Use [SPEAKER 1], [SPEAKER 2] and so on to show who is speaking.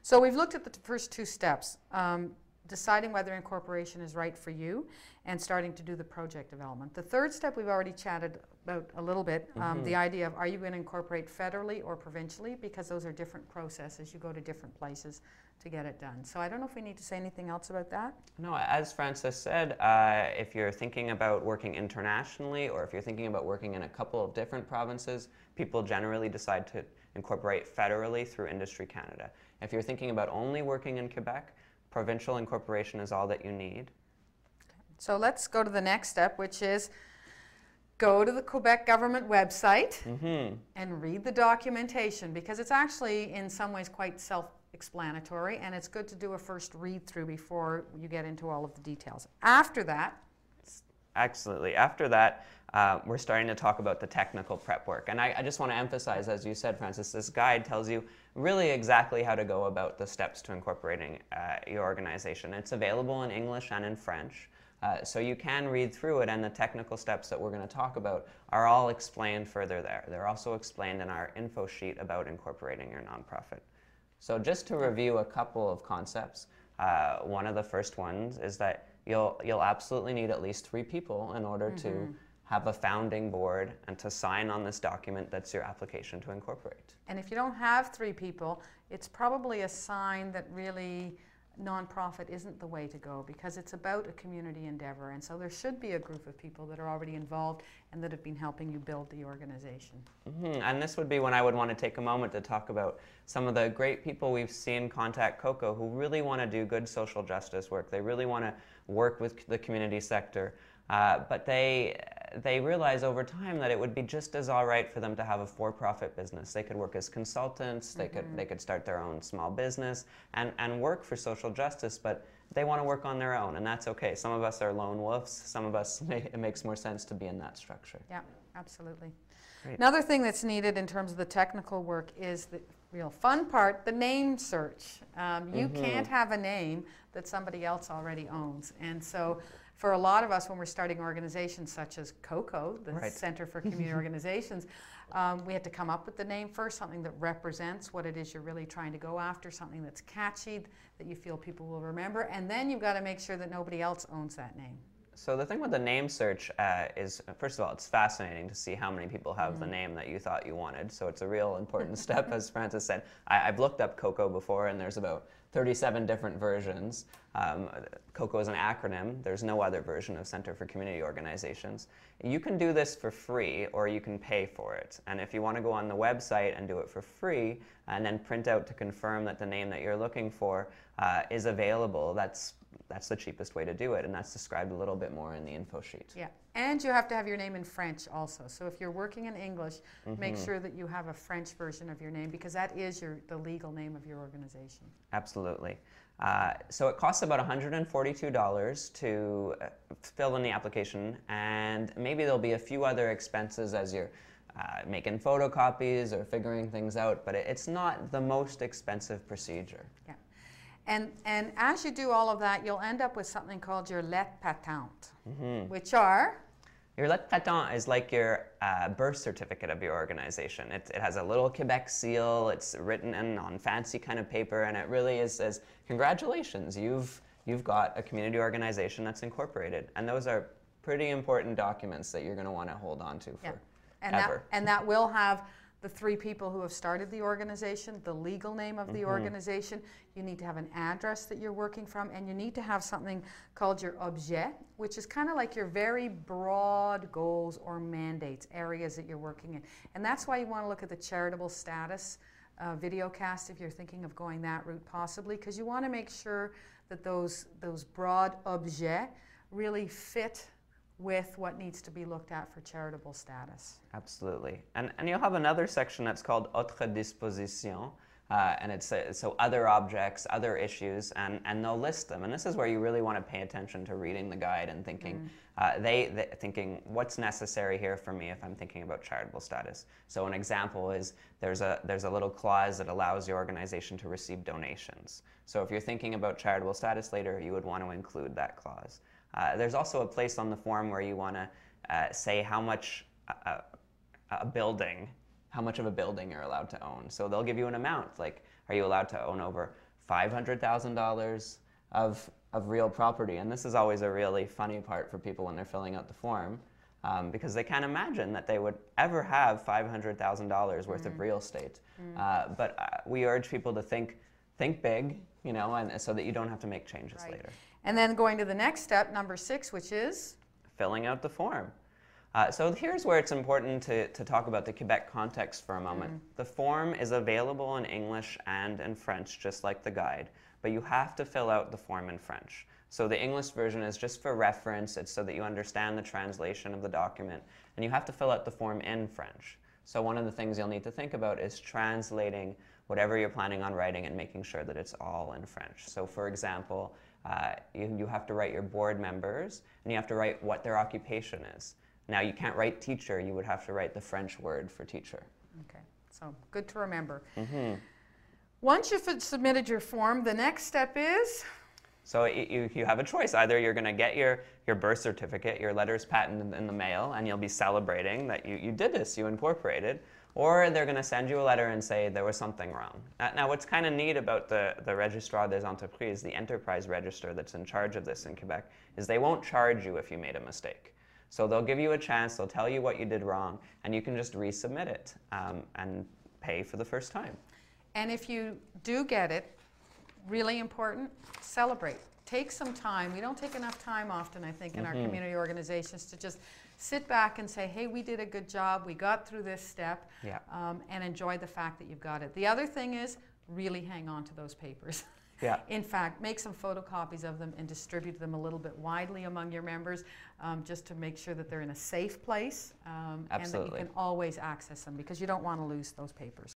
[SPEAKER 1] So we've looked at the first two steps, deciding whether incorporation is right for you and starting to do the project development. The third step we've already chatted about a little bit, the idea of are you going to incorporate federally or provincially, because those are different processes. You go to different places to get it done. So I don't know if we need to say anything else about that.
[SPEAKER 2] No, as Frances said, if you're thinking about working internationally or if you're thinking about working in a couple of different provinces, people generally decide to incorporate federally through Industry Canada. If you're thinking about only working in Quebec, provincial incorporation is all that you need.
[SPEAKER 1] So let's go to the next step, which is go to the Quebec government website and read the documentation, because it's actually in some ways quite self-explanatory, and it's good to do a first read-through before you get into all of the details. After that...
[SPEAKER 2] Absolutely. After that, we're starting to talk about the technical prep work. And I just want to emphasize, as you said, Frances, this guide tells you really exactly how to go about the steps to incorporating your organization. It's available in English and in French. So you can read through it, and the technical steps that we're going to talk about are all explained further there. They're also explained in our info sheet about incorporating your nonprofit. So just to review a couple of concepts, one of the first ones is that you'll absolutely need at least 3 people in order to have a founding board and to sign on this document that's your application to incorporate.
[SPEAKER 1] And if you don't have 3 people, it's probably a sign that really nonprofit isn't the way to go, because it's about a community endeavor, and so there should be a group of people that are already involved and that have been helping you build the organization.
[SPEAKER 2] And this would be when I would want to take a moment to talk about some of the great people we've seen contact COCo who really want to do good social justice work. They really want to work with the community sector, but they realize over time that it would be just as all right for them to have a for-profit business. They could work as consultants, they could start their own small business and work for social justice, but they want to work on their own, and that's okay. Some of us are lone wolves, some of us, it makes more sense to be in that structure.
[SPEAKER 1] Yeah, absolutely.
[SPEAKER 2] Great.
[SPEAKER 1] Another thing that's needed in terms of the technical work is the real fun part, the name search. You can't have a name that somebody else already owns, and so for a lot of us, when we're starting organizations such as COCo, the Center for Community Organizations, we had to come up with the name first, something that represents what it is you're really trying to go after, something that's catchy, that you feel people will remember, and then you've got to make sure that nobody else owns that name.
[SPEAKER 2] So the thing with the name search is, first of all, it's fascinating to see how many people have the name that you thought you wanted. So it's a real important step, as Frances said. I've looked up COCo before, and there's about 37 different versions. COCo is an acronym. There's no other version of Center for Community Organizations. You can do this for free, or you can pay for it. And if you want to go on the website and do it for free, and then print out to confirm that the name that you're looking for is available, that's the cheapest way to do it, and that's described a little bit more in the info sheet.
[SPEAKER 1] Yeah, and you have to have your name in French also. So if you're working in English, make sure that you have a French version of your name, because that is the legal name of your organization.
[SPEAKER 2] Absolutely. So it costs about $142 to fill in the application, and maybe there'll be a few other expenses as you're making photocopies or figuring things out, but it's not the most expensive procedure.
[SPEAKER 1] Yeah. And as you do all of that, you'll end up with something called your lettres patentes, which are?
[SPEAKER 2] Your lettre patente is like your birth certificate of your organization. It has a little Quebec seal, it's written on fancy kind of paper, and it really says, congratulations, you've got a community organization that's incorporated. And those are pretty important documents that you're going to want to hold on to forever.
[SPEAKER 1] And that will have the 3 people who have started the organization, the legal name of the organization. You need to have an address that you're working from, and you need to have something called your objet, which is kind of like your very broad goals or mandates, areas that you're working in. And that's why you want to look at the charitable status video cast if you're thinking of going that route possibly, because you want to make sure that those broad objets really fit with what needs to be looked at for charitable status.
[SPEAKER 2] Absolutely. And you'll have another section that's called Autres dispositions, and it's so other objects, other issues, and they'll list them. And this is where you really want to pay attention to reading the guide and thinking, thinking what's necessary here for me if I'm thinking about charitable status. So an example is there's a little clause that allows your organization to receive donations. So if you're thinking about charitable status later, you would want to include that clause. There's also a place on the form where you want to say how much how much of a building you're allowed to own. So they'll give you an amount, like, are you allowed to own over $500,000 of real property. And this is always a really funny part for people when they're filling out the form, because they can't imagine that they would ever have $500,000 worth of real estate. But we urge people to think big, you know, and so that you don't have to make changes later.
[SPEAKER 1] And then going to the next step, number 6, which is?
[SPEAKER 2] Filling out the form. So here's where it's important to talk about the Quebec context for a moment. The form is available in English and in French, just like the guide, but you have to fill out the form in French. So the English version is just for reference. It's so that you understand the translation of the document, and you have to fill out the form in French. So one of the things you'll need to think about is translating whatever you're planning on writing and making sure that it's all in French. So for example, you have to write your board members, and you have to write what their occupation is. Now, you can't write teacher. You would have to write the French word for teacher.
[SPEAKER 1] Okay, so good to remember. Once you've submitted your form, the next step is?
[SPEAKER 2] So you have a choice. Either you're going to get your birth certificate, your letters patent in the mail, and you'll be celebrating that you did this, you incorporated, or they're going to send you a letter and say there was something wrong. Now, what's kind of neat about the Registrar des Entreprises, the enterprise register that's in charge of this in Quebec, is they won't charge you if you made a mistake. So they'll give you a chance, they'll tell you what you did wrong, and you can just resubmit it and pay for the first time.
[SPEAKER 1] And if you do get it, really important, celebrate. Take some time. We don't take enough time often, I think, in our community organizations to just sit back and say, hey, we did a good job, we got through this step, and enjoy the fact that you've got it. The other thing is really hang on to those papers.
[SPEAKER 2] Yeah.
[SPEAKER 1] In fact, make some photocopies of them and distribute them a little bit widely among your members, just to make sure that they're in a safe place and that you can always access them, because you don't want to lose those papers.